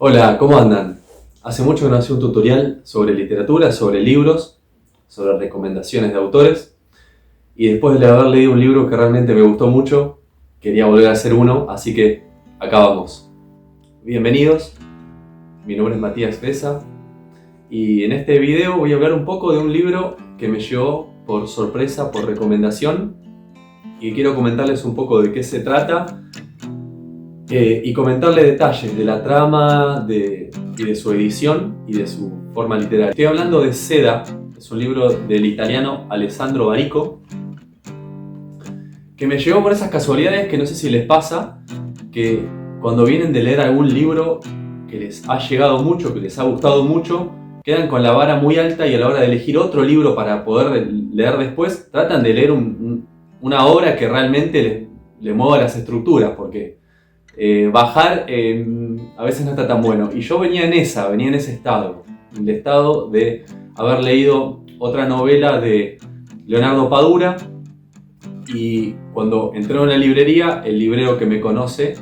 Hola, ¿cómo andan? Hace mucho que no hacía un tutorial sobre literatura, sobre libros, sobre recomendaciones de autores. Y después de haber leído un libro que realmente me gustó mucho, quería volver a hacer uno, así que acá vamos. Bienvenidos, mi nombre es Matías Besa y en este video voy a hablar un poco de un libro que me llegó por sorpresa, por recomendación, y quiero comentarles un poco de qué se trata y comentarle detalles de la trama y de su edición y de su forma literaria. Estoy hablando de Seda, es un libro del italiano Alessandro Barico, que me llegó por esas casualidades que no sé si les pasa, que cuando vienen de leer algún libro que les ha llegado mucho, que les ha gustado mucho, quedan con la vara muy alta y a la hora de elegir otro libro para poder leer después, tratan de leer una obra que realmente le mueva las estructuras, porque bajar a veces no está tan bueno. Y yo venía en ese estado, el estado de haber leído otra novela de Leonardo Padura, y cuando entré en una librería, el librero que me conoce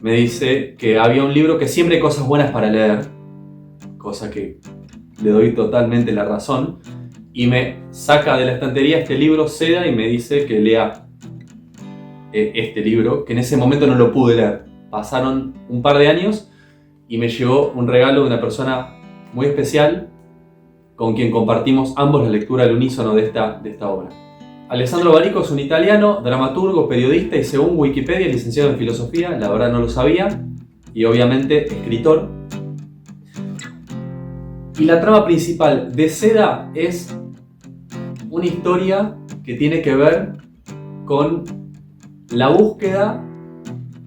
me dice que había un libro que siempre hay cosas buenas para leer, cosa que le doy totalmente la razón, y me saca de la estantería este libro Seda y me dice que lea este libro, que en ese momento no lo pude leer. Pasaron un par de años y me llegó un regalo de una persona muy especial con quien compartimos ambos la lectura al unísono de esta obra. Alessandro Barico es un italiano, dramaturgo, periodista y, según Wikipedia, licenciado en filosofía, la verdad no lo sabía, y obviamente escritor. Y la trama principal de Seda es una historia que tiene que ver con la búsqueda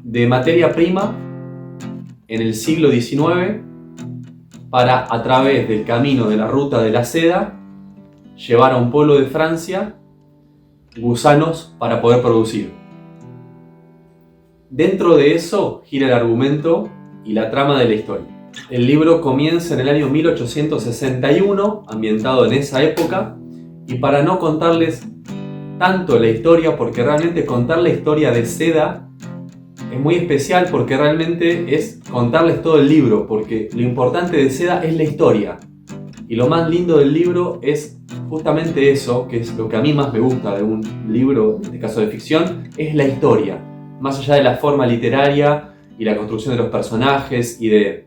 de materia prima en el siglo XIX para, a través del camino de la ruta de la seda, llevar a un pueblo de Francia gusanos para poder producir. Dentro de eso gira el argumento y la trama de la historia. El libro comienza en el año 1861, ambientado en esa época, y para no contarles tanto la historia, porque realmente contar la historia de Seda es muy especial, porque realmente es contarles todo el libro, porque lo importante de Seda es la historia. Y lo más lindo del libro es justamente eso, que es lo que a mí más me gusta de un libro, en este caso de ficción, es la historia. Más allá de la forma literaria y la construcción de los personajes y de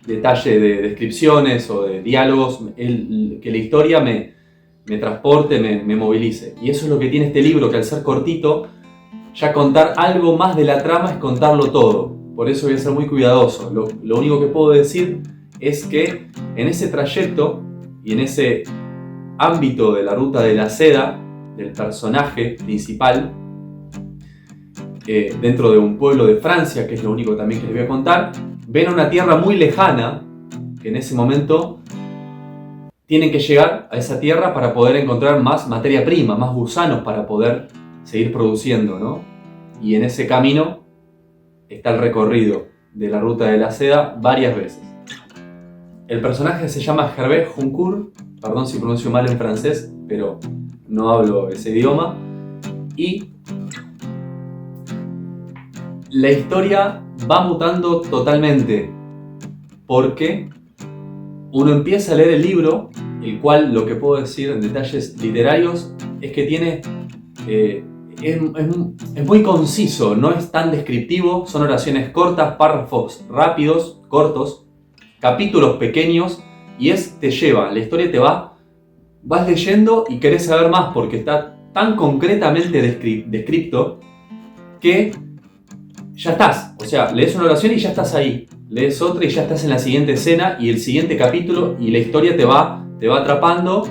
detalle de descripciones o de diálogos, que la historia me transporte, me movilice. Y eso es lo que tiene este libro, que al ser cortito, ya contar algo más de la trama es contarlo todo. Por eso voy a ser muy cuidadoso. Lo único que puedo decir es que en ese trayecto y en ese ámbito de la ruta de la seda, del personaje principal, dentro de un pueblo de Francia, que es lo único también que les voy a contar, ven a una tierra muy lejana, que en ese momento tienen que llegar a esa tierra para poder encontrar más materia prima, más gusanos para poder seguir produciendo, ¿no? Y en ese camino está el recorrido de la ruta de la seda varias veces. El personaje se llama Hervé Joncourt, perdón si pronuncio mal en francés, pero no hablo ese idioma. Y la historia va mutando totalmente, porque uno empieza a leer el libro, el cual, lo que puedo decir en detalles literarios, es que tiene... es muy conciso, no es tan descriptivo, son oraciones cortas, párrafos rápidos, cortos, capítulos pequeños, y te lleva, la historia vas leyendo y querés saber más, porque está tan concretamente descrito que ya estás. O sea, lees una oración y ya estás ahí, lees otra y ya estás en la siguiente escena y el siguiente capítulo, y la historia te va atrapando.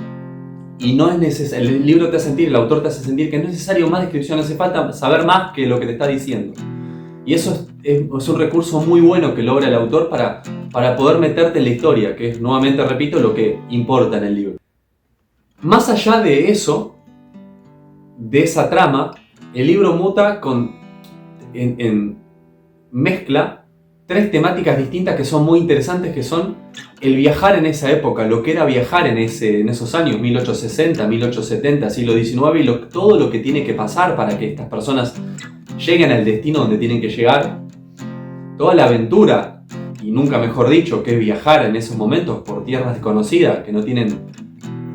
Y no es necesario, el libro te hace sentir, el autor te hace sentir que no es necesario más descripción, no hace falta saber más que lo que te está diciendo. Y eso es un recurso muy bueno que logra el autor para poder meterte en la historia, que es, nuevamente repito, lo que importa en el libro. Más allá de eso, de esa trama, el libro muta en mezcla tres temáticas distintas que son muy interesantes, que son el viajar en esa época, lo que era viajar en esos años, 1860, 1870, siglo XIX, y todo lo que tiene que pasar para que estas personas lleguen al destino donde tienen que llegar, toda la aventura y nunca mejor dicho, que es viajar en esos momentos por tierras desconocidas que no tienen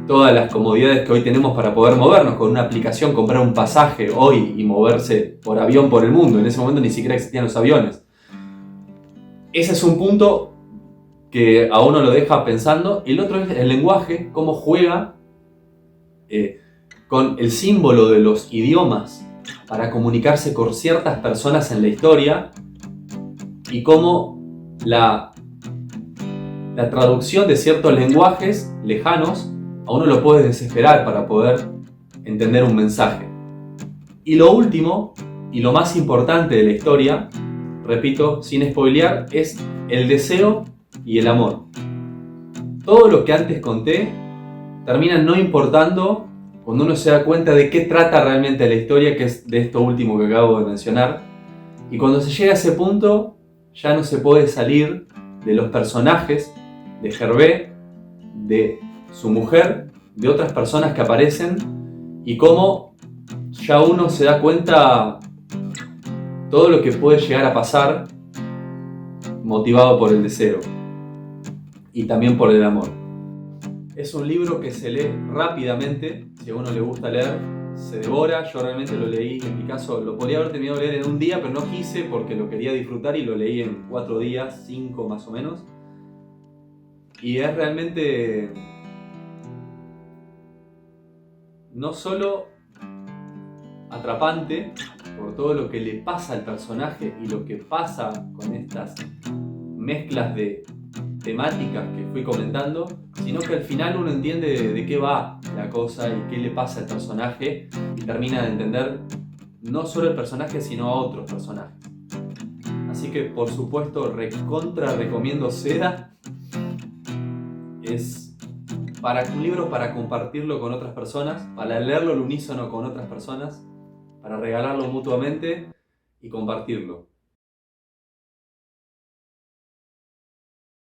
todas las comodidades que hoy tenemos para poder movernos. Con una aplicación, comprar un pasaje hoy y moverse por avión por el mundo. En ese momento ni siquiera existían los aviones. Ese es un punto que a uno lo deja pensando. El otro es el lenguaje, cómo juega con el símbolo de los idiomas para comunicarse con ciertas personas en la historia, y cómo la traducción de ciertos lenguajes lejanos a uno lo puede desesperar para poder entender un mensaje. Y lo último, y lo más importante de la historia, repito, sin spoilear, es el deseo y el amor. Todo lo que antes conté termina no importando cuando uno se da cuenta de qué trata realmente la historia, que es de esto último que acabo de mencionar. Y cuando se llega a ese punto, ya no se puede salir de los personajes, de Hervé, de su mujer, de otras personas que aparecen, y cómo ya uno se da cuenta todo lo que puede llegar a pasar motivado por el deseo y también por el amor. Es un libro que se lee rápidamente, si a uno le gusta leer, se devora. Yo realmente lo leí, en mi caso, lo podría haber terminado de leer en un día, pero no quise porque lo quería disfrutar y lo leí en 4 días, 5 más o menos. Y es realmente no solo atrapante por todo lo que le pasa al personaje y lo que pasa con estas mezclas de temáticas que fui comentando, sino que al final uno entiende de qué va la cosa y qué le pasa al personaje, y termina de entender no solo el personaje sino a otros personajes. Así que por supuesto recontra recomiendo Seda. Es un libro para compartirlo con otras personas, para leerlo al unísono con otras personas, para regalarlo mutuamente y compartirlo.